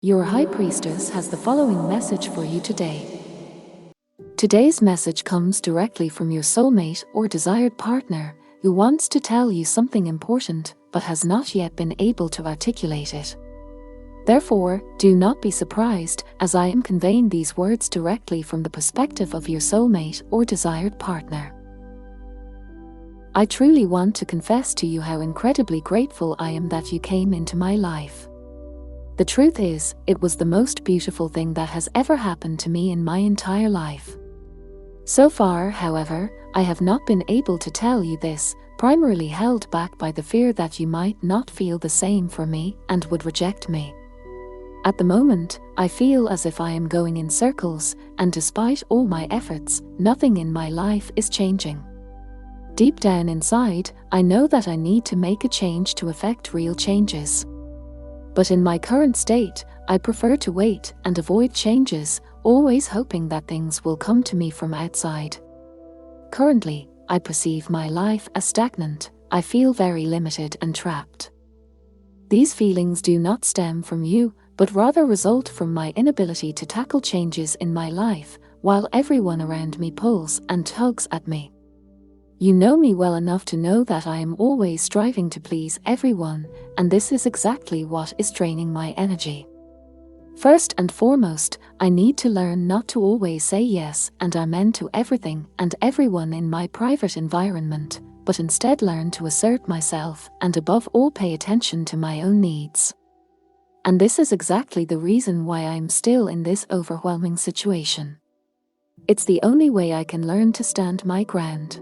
Your High Priestess has the following message for you today. Today's message comes directly from your soulmate or desired partner who wants to tell you something important but has not yet been able to articulate it. Therefore, do not be surprised as I am conveying these words directly from the perspective of your soulmate or desired partner. I truly want to confess to you how incredibly grateful I am that you came into my life. The truth is, it was the most beautiful thing that has ever happened to me in my entire life. So far, however, I have not been able to tell you this, primarily held back by the fear that you might not feel the same for me and would reject me. At the moment, I feel as if I am going in circles, and despite all my efforts, nothing in my life is changing. Deep down inside, I know that I need to make a change to effect real changes. But in my current state, I prefer to wait and avoid changes, always hoping that things will come to me from outside. Currently, I perceive my life as stagnant. I feel very limited and trapped. These feelings do not stem from you, but rather result from my inability to tackle changes in my life, while everyone around me pulls and tugs at me. You know me well enough to know that I am always striving to please everyone, and this is exactly what is draining my energy. First and foremost, I need to learn not to always say yes and amen to everything and everyone in my private environment, but instead learn to assert myself and above all pay attention to my own needs. And this is exactly the reason why I am still in this overwhelming situation. It's the only way I can learn to stand my ground.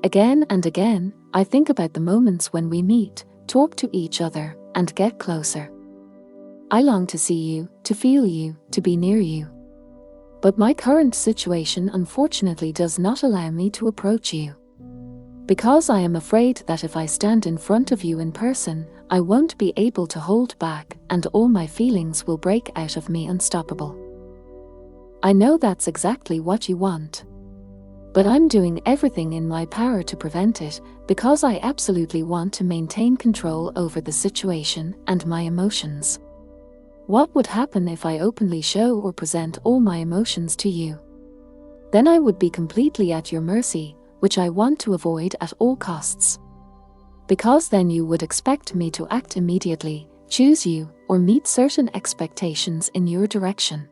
Again and again, I think about the moments when we meet, talk to each other, and get closer. I long to see you, to feel you, to be near you. But my current situation unfortunately does not allow me to approach you. Because I am afraid that if I stand in front of you in person, I won't be able to hold back and all my feelings will break out of me unstoppable. I know that's exactly what you want. But I'm doing everything in my power to prevent it, because I absolutely want to maintain control over the situation and my emotions. What would happen if I openly show or present all my emotions to you? Then I would be completely at your mercy, which I want to avoid at all costs. Because then you would expect me to act immediately, choose you, or meet certain expectations in your direction.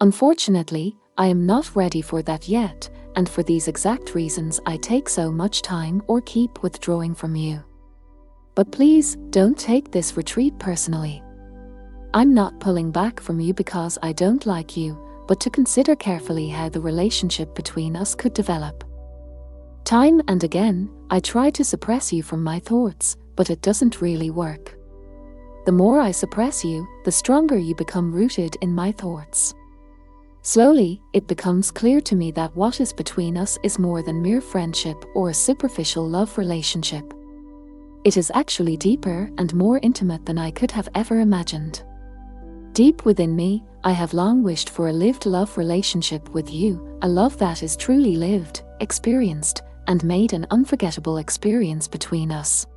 Unfortunately, I am not ready for that yet, and for these exact reasons I take so much time or keep withdrawing from you. But please, don't take this retreat personally. I'm not pulling back from you because I don't like you, but to consider carefully how the relationship between us could develop. Time and again, I try to suppress you from my thoughts, but it doesn't really work. The more I suppress you, the stronger you become rooted in my thoughts. Slowly, it becomes clear to me that what is between us is more than mere friendship or a superficial love relationship. It is actually deeper and more intimate than I could have ever imagined. Deep within me, I have long wished for a lived love relationship with you, a love that is truly lived, experienced, and made an unforgettable experience between us.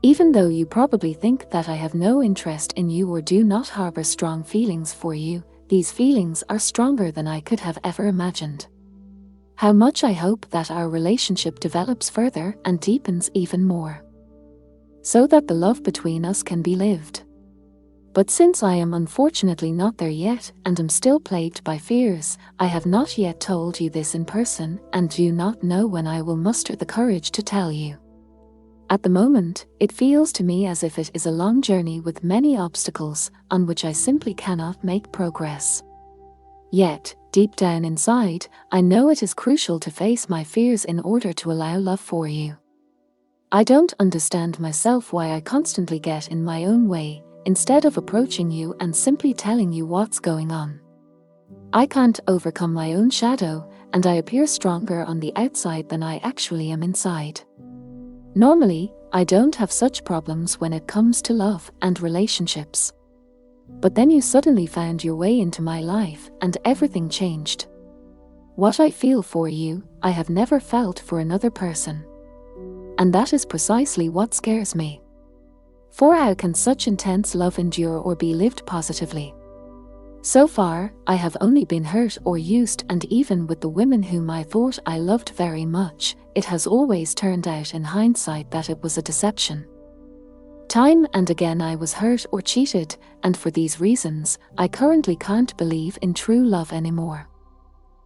Even though you probably think that I have no interest in you or do not harbor strong feelings for you, these feelings are stronger than I could have ever imagined. How much I hope that our relationship develops further and deepens even more, so that the love between us can be lived. But since I am unfortunately not there yet and am still plagued by fears, I have not yet told you this in person and do not know when I will muster the courage to tell you. At the moment, it feels to me as if it is a long journey with many obstacles on which I simply cannot make progress. Yet, deep down inside, I know it is crucial to face my fears in order to allow love for you. I don't understand myself why I constantly get in my own way, instead of approaching you and simply telling you what's going on. I can't overcome my own shadow, and I appear stronger on the outside than I actually am inside. Normally, I don't have such problems when it comes to love and relationships. But then you suddenly found your way into my life and everything changed. What I feel for you, I have never felt for another person. And that is precisely what scares me. For how can such intense love endure or be lived positively? So far, I have only been hurt or used, and even with the women whom I thought I loved very much, it has always turned out in hindsight that it was a deception. Time and again I was hurt or cheated, and for these reasons, I currently can't believe in true love anymore.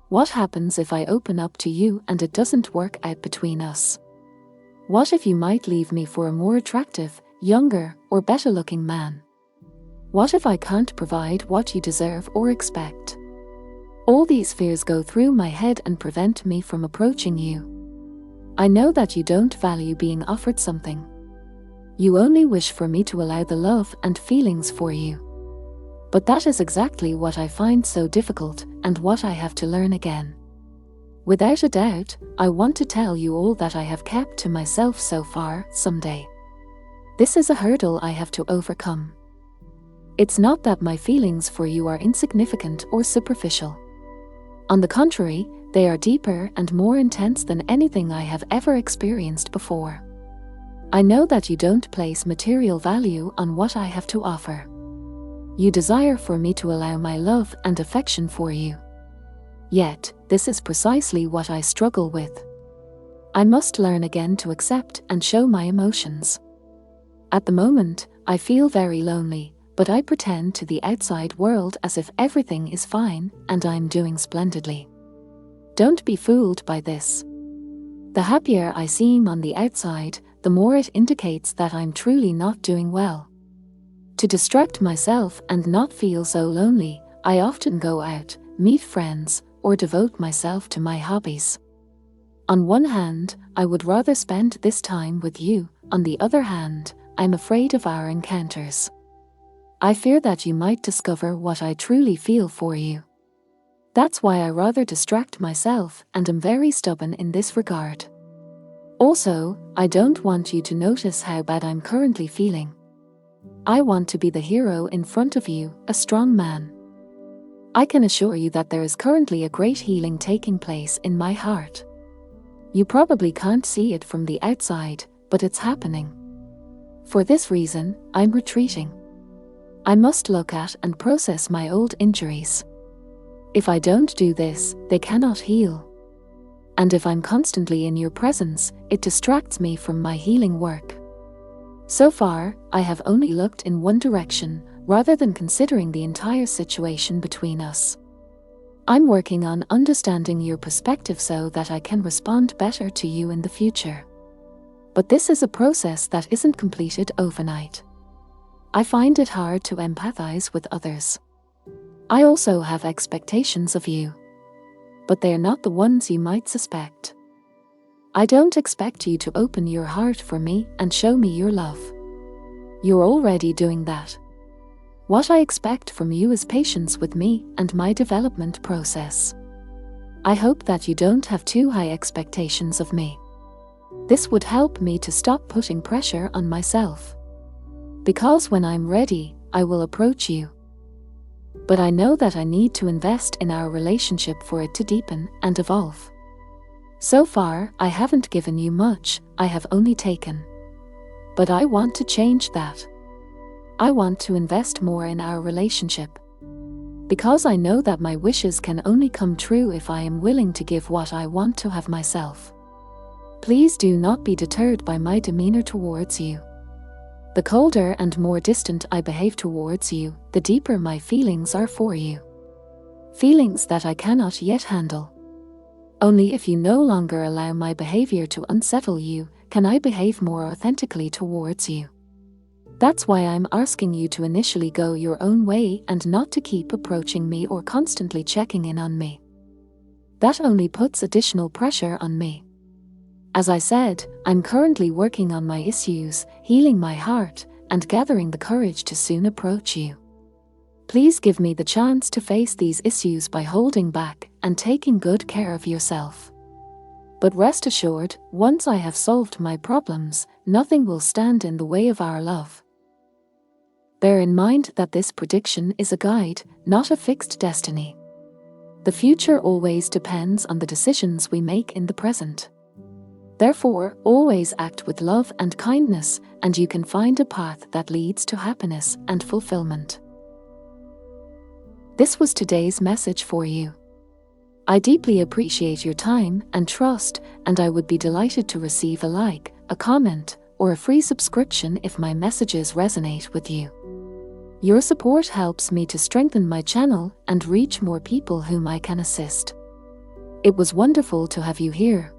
What happens if I open up to you and it doesn't work out between us? What if you might leave me for a more attractive, younger, or better-looking man? What if I can't provide what you deserve or expect? All these fears go through my head and prevent me from approaching you. I know that you don't value being offered something. You only wish for me to allow the love and feelings for you. But that is exactly what I find so difficult, and what I have to learn again. Without a doubt, I want to tell you all that I have kept to myself so far, someday. This is a hurdle I have to overcome. It's not that my feelings for you are insignificant or superficial. On the contrary, they are deeper and more intense than anything I have ever experienced before. I know that you don't place material value on what I have to offer. You desire for me to allow my love and affection for you. Yet, this is precisely what I struggle with. I must learn again to accept and show my emotions. At the moment, I feel very lonely, but I pretend to the outside world as if everything is fine and I'm doing splendidly. Don't be fooled by this. The happier I seem on the outside, the more it indicates that I'm truly not doing well. To distract myself and not feel so lonely, I often go out, meet friends, or devote myself to my hobbies. On one hand, I would rather spend this time with you. On the other hand, I'm afraid of our encounters. I fear that you might discover what I truly feel for you. That's why I rather distract myself and am very stubborn in this regard. Also, I don't want you to notice how bad I'm currently feeling. I want to be the hero in front of you, a strong man. I can assure you that there is currently a great healing taking place in my heart. You probably can't see it from the outside, but it's happening. For this reason, I'm retreating. I must look at and process my old injuries. If I don't do this, they cannot heal. And if I'm constantly in your presence, it distracts me from my healing work. So far, I have only looked in one direction, rather than considering the entire situation between us. I'm working on understanding your perspective so that I can respond better to you in the future. But this is a process that isn't completed overnight. I find it hard to empathize with others. I also have expectations of you. But they are not the ones you might suspect. I don't expect you to open your heart for me and show me your love. You're already doing that. What I expect from you is patience with me and my development process. I hope that you don't have too high expectations of me. This would help me to stop putting pressure on myself. Because when I'm ready, I will approach you. But I know that I need to invest in our relationship for it to deepen and evolve. So far, I haven't given you much, I have only taken. But I want to change that. I want to invest more in our relationship. Because I know that my wishes can only come true if I am willing to give what I want to have myself. Please do not be deterred by my demeanor towards you. The colder and more distant I behave towards you, the deeper my feelings are for you. Feelings that I cannot yet handle. Only if you no longer allow my behavior to unsettle you, can I behave more authentically towards you. That's why I'm asking you to initially go your own way and not to keep approaching me or constantly checking in on me. That only puts additional pressure on me. As I said, I'm currently working on my issues, healing my heart, and gathering the courage to soon approach you. Please give me the chance to face these issues by holding back and taking good care of yourself. But rest assured, once I have solved my problems, nothing will stand in the way of our love. Bear in mind that this prediction is a guide, not a fixed destiny. The future always depends on the decisions we make in the present. Therefore, always act with love and kindness, and you can find a path that leads to happiness and fulfillment. This was today's message for you. I deeply appreciate your time and trust, and I would be delighted to receive a like, a comment, or a free subscription if my messages resonate with you. Your support helps me to strengthen my channel and reach more people whom I can assist. It was wonderful to have you here.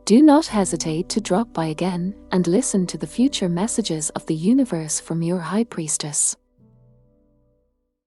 Do not hesitate to drop by again and listen to the future messages of the universe from your High Priestess.